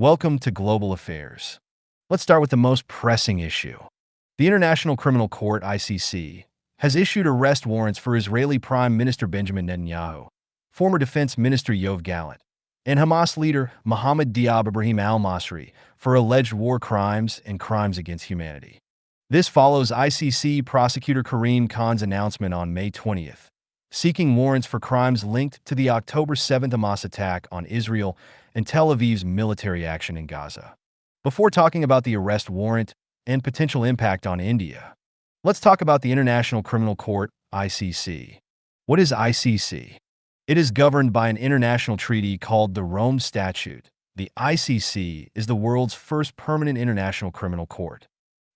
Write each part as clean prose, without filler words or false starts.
Welcome to Global Affairs. Let's start with the most pressing issue. The International Criminal Court, ICC, has issued arrest warrants for Israeli Prime Minister Benjamin Netanyahu, former Defense Minister Yoav Gallant, and Hamas leader Mohammed Diab Ibrahim Al-Masri for alleged war crimes and crimes against humanity. This follows ICC prosecutor Karim Khan's announcement on May 20th, seeking warrants for crimes linked to the October 7th Hamas attack on Israel and Tel Aviv's military action in Gaza. Before talking about the arrest warrant and potential impact on India, let's talk about the International Criminal Court, ICC. What is ICC? It is governed by an international treaty called the Rome Statute. The ICC is the world's first permanent international criminal court.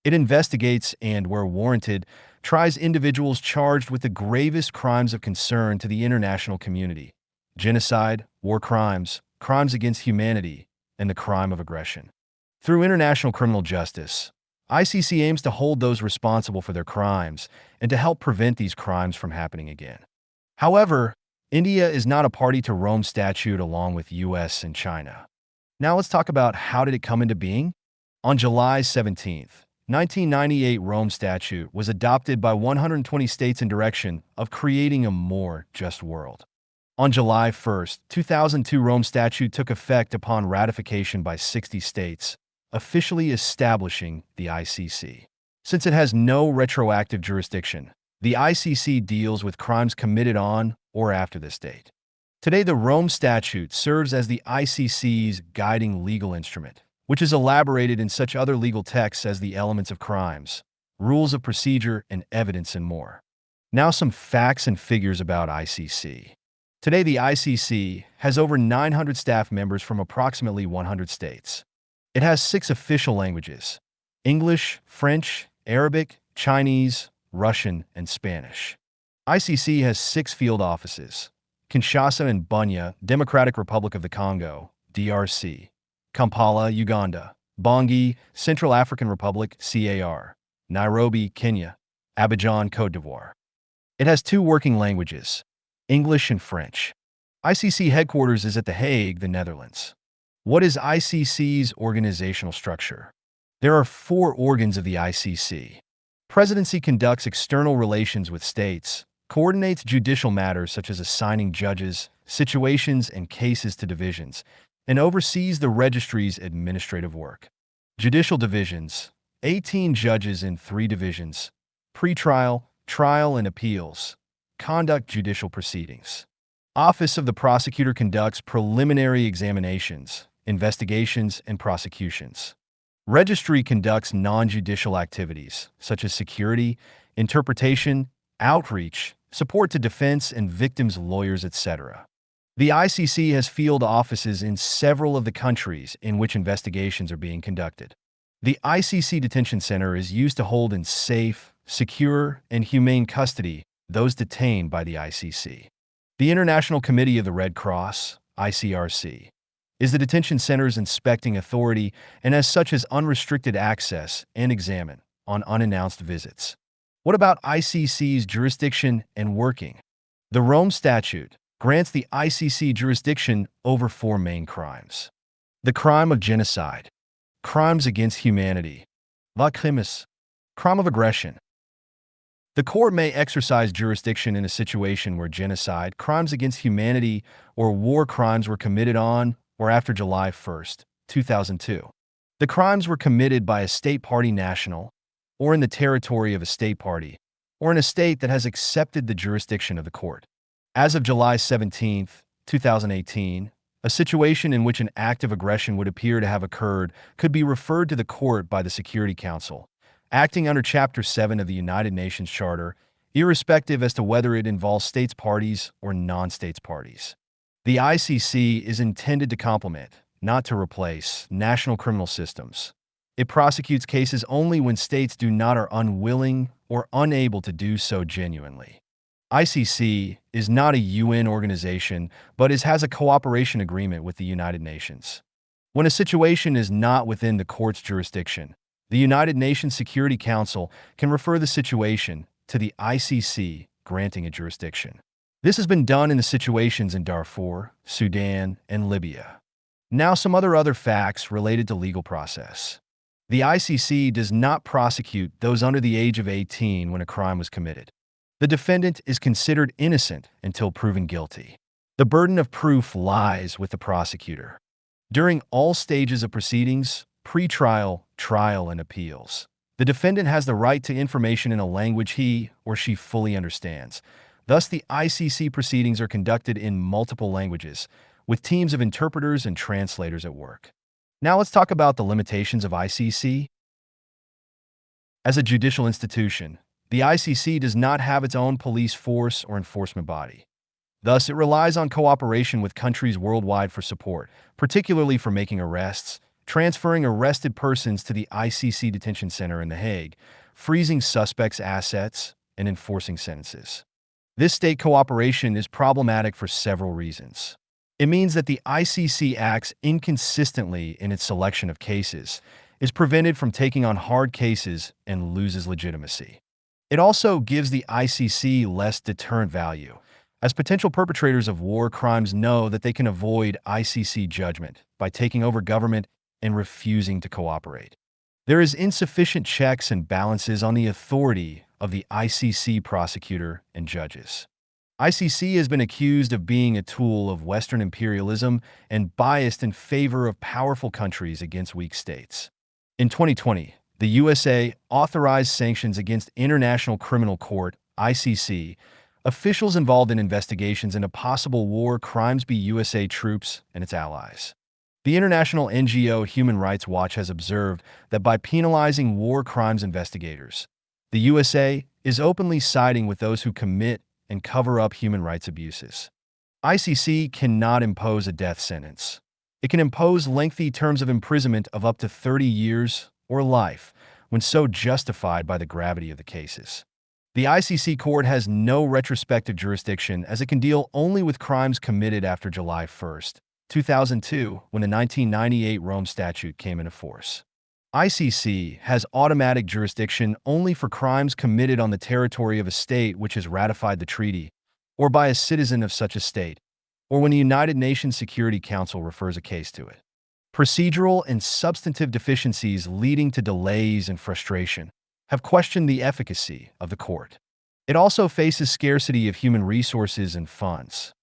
It investigates and, where warranted, tries individuals charged with the gravest crimes of concern to the international community: genocide, war crimes, crimes against humanity, and the crime of aggression. Through international criminal justice, ICC aims to hold those responsible for their crimes and to help prevent these crimes from happening again. However, India is not a party to Rome Statute along with US and China. Now let's talk about how did it come into being? On July 17th, 1998, Rome Statute was adopted by 120 states in direction of creating a more just world. On July 1st, 2002, Rome Statute took effect upon ratification by 60 states, officially establishing the ICC. Since it has no retroactive jurisdiction, the ICC deals with crimes committed on or after this date. Today, the Rome Statute serves as the ICC's guiding legal instrument, which is elaborated in such other legal texts as the elements of crimes, rules of procedure, and evidence, and more. Now some facts and figures about ICC. Today, the ICC has over 900 staff members from approximately 100 states. It has 6 official languages: English, French, Arabic, Chinese, Russian, and Spanish. ICC has 6 field offices: Kinshasa and Bunia, Democratic Republic of the Congo, DRC; Kampala, Uganda; Bangui, Central African Republic, CAR; Nairobi, Kenya; Abidjan, Côte d'Ivoire. It has 2 working languages: English and French. ICC headquarters is at The Hague, the Netherlands. What is ICC's organizational structure? There are 4 organs of the ICC. Presidency conducts external relations with states, coordinates judicial matters such as assigning judges, situations, and cases to divisions, and oversees the registry's administrative work. Judicial divisions: 18 judges in 3 divisions: pretrial, trial, and appeals, conduct judicial proceedings. Office of the Prosecutor conducts preliminary examinations, investigations, and prosecutions. Registry conducts non-judicial activities such as security, interpretation, outreach, support to defense and victims' lawyers, etc. The ICC has field offices in several of the countries in which investigations are being conducted. The ICC Detention Center is used to hold in safe, secure, and humane custody those detained by the ICC. The International Committee of the Red Cross, ICRC, is the detention center's inspecting authority and as such has unrestricted access and examine on unannounced visits. What about ICC's jurisdiction and working? The Rome Statute grants the ICC jurisdiction over 4 main crimes: the crime of genocide, crimes against humanity, la crimes, crime of aggression. The court may exercise jurisdiction in a situation where genocide, crimes against humanity, or war crimes were committed on or after July 1st, 2002. The crimes were committed by a state party national, or in the territory of a state party, or in a state that has accepted the jurisdiction of the court. As of July 17, 2018, a situation in which an act of aggression would appear to have occurred could be referred to the court by the Security Council, acting under Chapter 7 of the United Nations Charter, irrespective as to whether it involves states parties or non-states parties. The ICC is intended to complement, not to replace, national criminal systems. It prosecutes cases only when states do not or are unwilling or unable to do so genuinely. ICC is not a UN organization, but has a cooperation agreement with the United Nations. When a situation is not within the court's jurisdiction, the United Nations Security Council can refer the situation to the ICC, granting a jurisdiction. This has been done in the situations in Darfur, Sudan, and Libya. Now, some other facts related to legal process. The ICC does not prosecute those under the age of 18 when a crime was committed. The defendant is considered innocent until proven guilty. The burden of proof lies with the prosecutor. During all stages of proceedings, pre-trial, trial, and appeals, the defendant has the right to information in a language he or she fully understands. Thus, the ICC proceedings are conducted in multiple languages, with teams of interpreters and translators at work. Now let's talk about the limitations of ICC. As a judicial institution, the ICC does not have its own police force or enforcement body. Thus, it relies on cooperation with countries worldwide for support, particularly for making arrests, transferring arrested persons to the ICC detention center in The Hague, freezing suspects' assets, and enforcing sentences. This state cooperation is problematic for several reasons. It means that the ICC acts inconsistently in its selection of cases, is prevented from taking on hard cases, and loses legitimacy. It also gives the ICC less deterrent value, as potential perpetrators of war crimes know that they can avoid ICC judgment by taking over government and refusing to cooperate. There is insufficient checks and balances on the authority of the ICC prosecutor and judges. ICC has been accused of being a tool of Western imperialism and biased in favor of powerful countries against weak states. In 2020, the USA authorized sanctions against International Criminal Court, ICC, officials involved in investigations into possible war crimes by USA troops and its allies. The international NGO Human Rights Watch has observed that by penalizing war crimes investigators, the USA is openly siding with those who commit and cover up human rights abuses. ICC cannot impose a death sentence. It can impose lengthy terms of imprisonment of up to 30 years or life, when so justified by the gravity of the cases. The ICC court has no retrospective jurisdiction, as it can deal only with crimes committed after July 1, 2002, when the 1998 Rome Statute came into force. ICC has automatic jurisdiction only for crimes committed on the territory of a state which has ratified the treaty, or by a citizen of such a state, or when the United Nations Security Council refers a case to it. Procedural and substantive deficiencies leading to delays and frustration have questioned the efficacy of the court. It also faces scarcity of human resources and funds.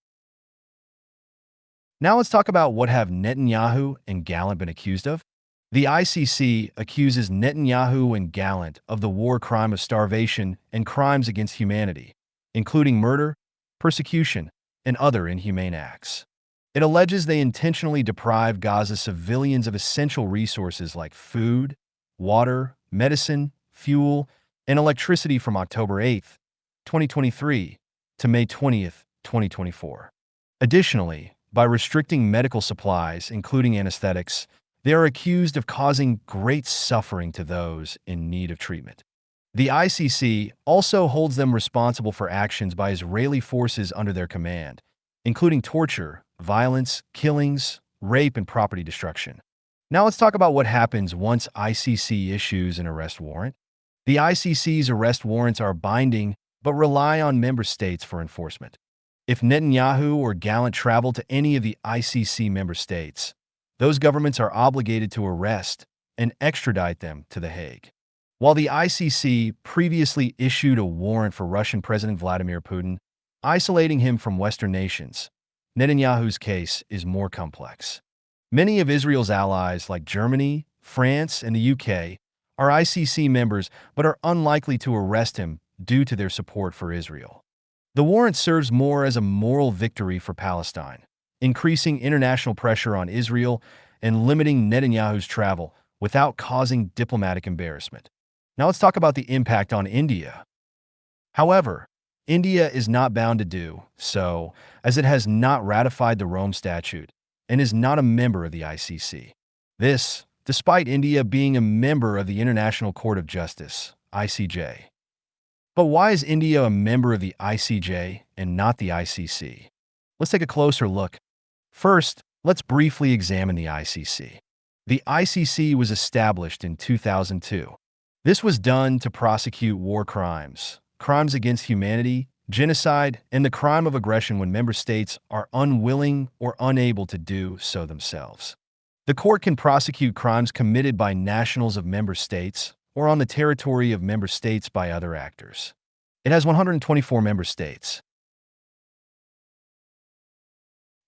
Now let's talk about what have Netanyahu and Gallant been accused of. The ICC accuses Netanyahu and Gallant of the war crime of starvation and crimes against humanity, including murder, persecution, and other inhumane acts. It alleges they intentionally deprive Gaza civilians of essential resources like food, water, medicine, fuel, and electricity from October 8, 2023 to May 20, 2024. Additionally, by restricting medical supplies, including anesthetics, they are accused of causing great suffering to those in need of treatment. The ICC also holds them responsible for actions by Israeli forces under their command, including torture, violence, killings, rape, and property destruction. Now let's talk about what happens once ICC issues an arrest warrant. The ICC's arrest warrants are binding but rely on member states for enforcement. If Netanyahu or Gallant travel to any of the ICC member states, those governments are obligated to arrest and extradite them to The Hague. While the ICC previously issued a warrant for Russian President Vladimir Putin, isolating him from Western nations, Netanyahu's case is more complex. Many of Israel's allies, like Germany, France, and the UK, are ICC members but are unlikely to arrest him due to their support for Israel. The warrant serves more as a moral victory for Palestine, increasing international pressure on Israel and limiting Netanyahu's travel without causing diplomatic embarrassment. Now let's talk about the impact on India. However, India is not bound to do so, as it has not ratified the Rome Statute and is not a member of the ICC. This, despite India being a member of the International Court of Justice, ICJ. But why is India a member of the ICJ and not the ICC? Let's take a closer look. First, let's briefly examine the ICC. The ICC was established in 2002. This was done to prosecute war crimes, crimes against humanity, genocide, and the crime of aggression when member states are unwilling or unable to do so themselves. The court can prosecute crimes committed by nationals of member states or on the territory of member states by other actors. It has 124 member states.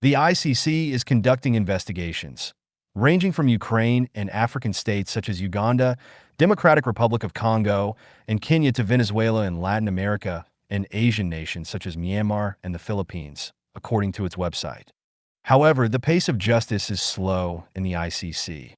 The ICC is conducting investigations, ranging from Ukraine and African states such as Uganda, Democratic Republic of Congo, and Kenya to Venezuela and Latin America and Asian nations such as Myanmar and the Philippines, according to its website. However, the pace of justice is slow in the ICC.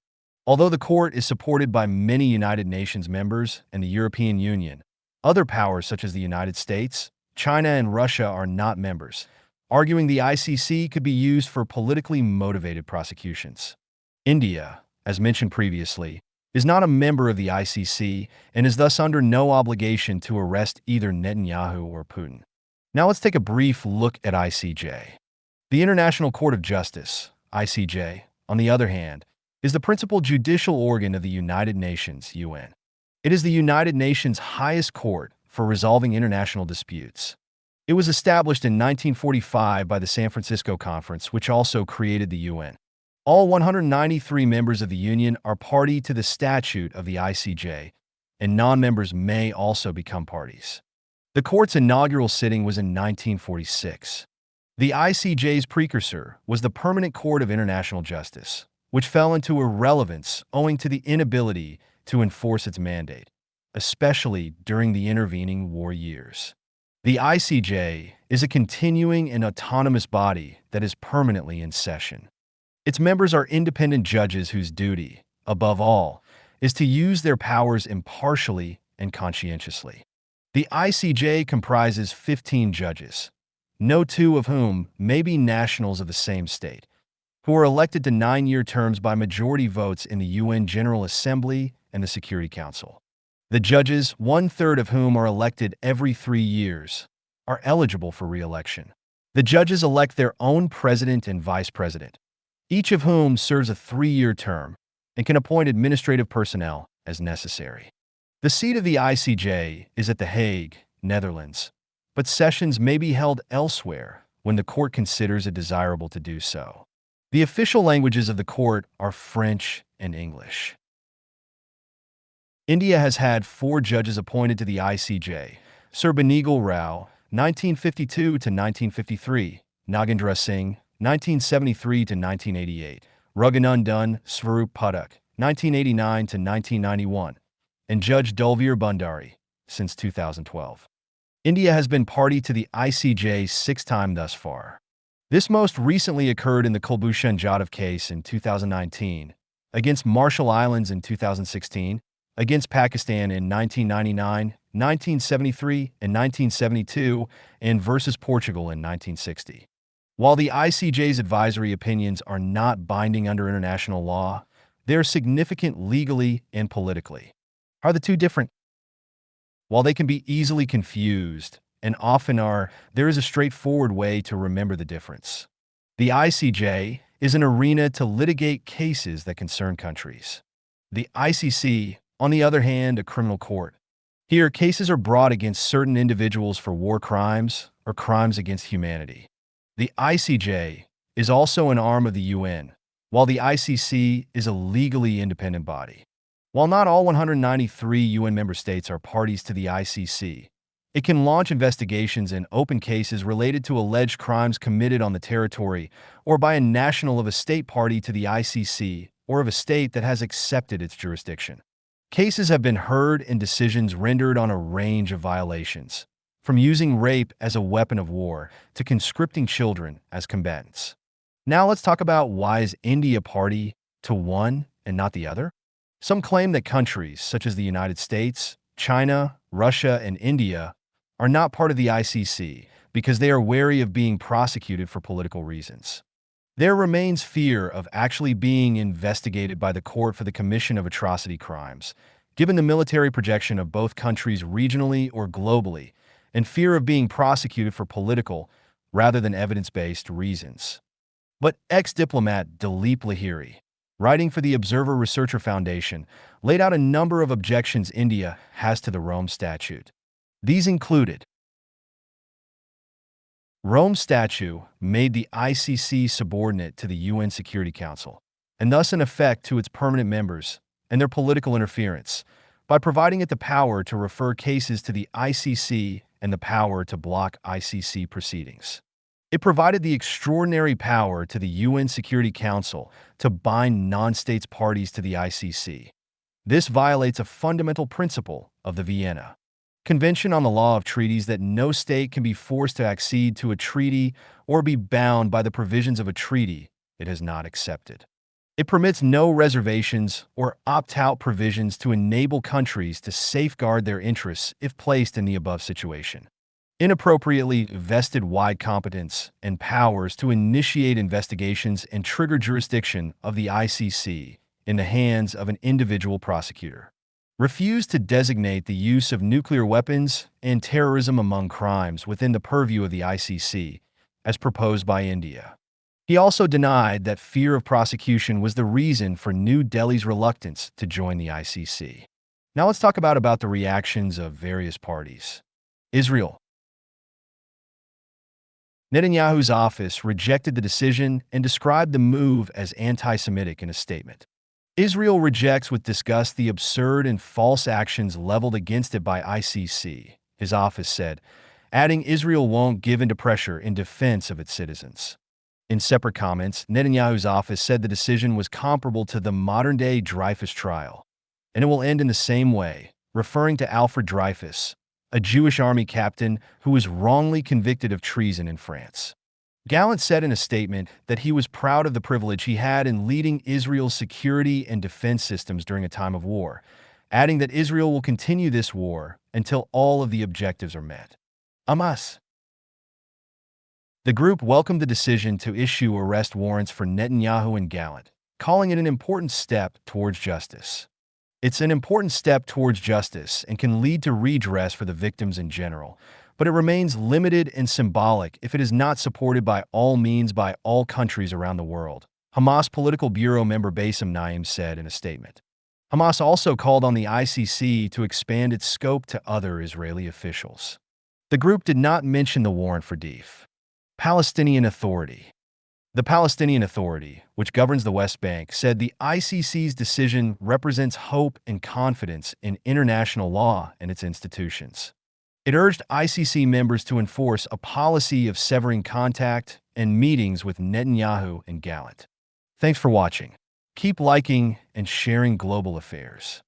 Although the court is supported by many United Nations members and the European Union, other powers such as the United States, China, and Russia are not members, arguing the ICC could be used for politically motivated prosecutions. India, as mentioned previously, is not a member of the ICC and is thus under no obligation to arrest either Netanyahu or Putin. Now let's take a brief look at ICJ. The International Court of Justice, ICJ, on the other hand, is the principal judicial organ of the United Nations, UN. It is the United Nations' highest court for resolving international disputes. It was established in 1945 by the San Francisco Conference, which also created the UN. All 193 members of the Union are party to the statute of the ICJ, and non-members may also become parties. The court's inaugural sitting was in 1946. The ICJ's precursor was the Permanent Court of International Justice, which fell into irrelevance owing to the inability to enforce its mandate, especially during the intervening war years. The ICJ is a continuing and autonomous body that is permanently in session. Its members are independent judges whose duty, above all, is to use their powers impartially and conscientiously. The ICJ comprises 15 judges, no two of whom may be nationals of the same state, who are elected to 9-year terms by majority votes in the UN General Assembly and the Security Council. The judges, 1/3 of whom are elected every 3 years, are eligible for re-election. The judges elect their own president and vice president, each of whom serves a 3-year term and can appoint administrative personnel as necessary. The seat of the ICJ is at The Hague, Netherlands, but sessions may be held elsewhere when the court considers it desirable to do so. The official languages of the court are French and English. India has had 4 judges appointed to the ICJ: Sir Benegal Rao, 1952 to 1953, Nagendra Singh, 1973 to 1988, Raghunan Swarup Pathak, 1989 to 1991, and Judge Dulveer Bhandari since 2012. India has been party to the ICJ 6 times thus far. This most recently occurred in the Kulbhushan Jadhav case in 2019, against Marshall Islands in 2016, against Pakistan in 1999, 1973, and 1972, and versus Portugal in 1960. While the ICJ's advisory opinions are not binding under international law, they are significant legally and politically. Are the two different? While they can be easily confused, and often are, there is a straightforward way to remember the difference. The ICJ is an arena to litigate cases that concern countries. The ICC, on the other hand, a criminal court. Here, cases are brought against certain individuals for war crimes or crimes against humanity. The ICJ is also an arm of the UN, while the ICC is a legally independent body. While not all 193 UN member states are parties to the ICC, it can launch investigations and open cases related to alleged crimes committed on the territory or by a national of a state party to the ICC or of a state that has accepted its jurisdiction. Cases have been heard and decisions rendered on a range of violations, from using rape as a weapon of war to conscripting children as combatants. Now let's talk about why is India party to one and not the other? Some claim that countries such as the United States, China, Russia, and India are not part of the ICC because they are wary of being prosecuted for political reasons. There remains fear of actually being investigated by the court for the commission of atrocity crimes, given the military projection of both countries regionally or globally, and fear of being prosecuted for political rather than evidence-based reasons. But ex-diplomat Dilip Lahiri, writing for the Observer Researcher Foundation, laid out a number of objections India has to the Rome Statute. These included Rome's statute made the ICC subordinate to the UN Security Council, and thus in effect to its permanent members and their political interference, by providing it the power to refer cases to the ICC and the power to block ICC proceedings. It provided the extraordinary power to the UN Security Council to bind non-states parties to the ICC. This violates a fundamental principle of the Vienna Convention on the Law of Treaties that no state can be forced to accede to a treaty or be bound by the provisions of a treaty it has not accepted. It permits no reservations or opt-out provisions to enable countries to safeguard their interests if placed in the above situation. Inappropriately vested wide competence and powers to initiate investigations and trigger jurisdiction of the ICC in the hands of an individual prosecutor. Refused to designate the use of nuclear weapons and terrorism among crimes within the purview of the ICC, as proposed by India. He also denied that fear of prosecution was the reason for New Delhi's reluctance to join the ICC. Now let's talk about the reactions of various parties. Israel. Netanyahu's office rejected the decision and described the move as anti-Semitic in a statement. Israel rejects with disgust the absurd and false actions leveled against it by ICC, his office said, adding Israel won't give in to pressure in defense of its citizens. In separate comments, Netanyahu's office said the decision was comparable to the modern-day Dreyfus trial, and it will end in the same way, referring to Alfred Dreyfus, a Jewish army captain who was wrongly convicted of treason in France. Gallant said in a statement that he was proud of the privilege he had in leading Israel's security and defense systems during a time of war, adding that Israel will continue this war until all of the objectives are met. Hamas. The group welcomed the decision to issue arrest warrants for Netanyahu and Gallant, calling it an important step towards justice. It's an important step towards justice and can lead to redress for the victims in general, but it remains limited and symbolic if it is not supported by all means by all countries around the world, Hamas Political Bureau member Bassem Naim said in a statement. Hamas also called on the ICC to expand its scope to other Israeli officials. The group did not mention the warrant for Deif. Palestinian Authority. The Palestinian Authority, which governs the West Bank, said the ICC's decision represents hope and confidence in international law and its institutions. It urged ICC members to enforce a policy of severing contact and meetings with Netanyahu and Gallant. Thanks for watching. Keep liking and sharing global affairs.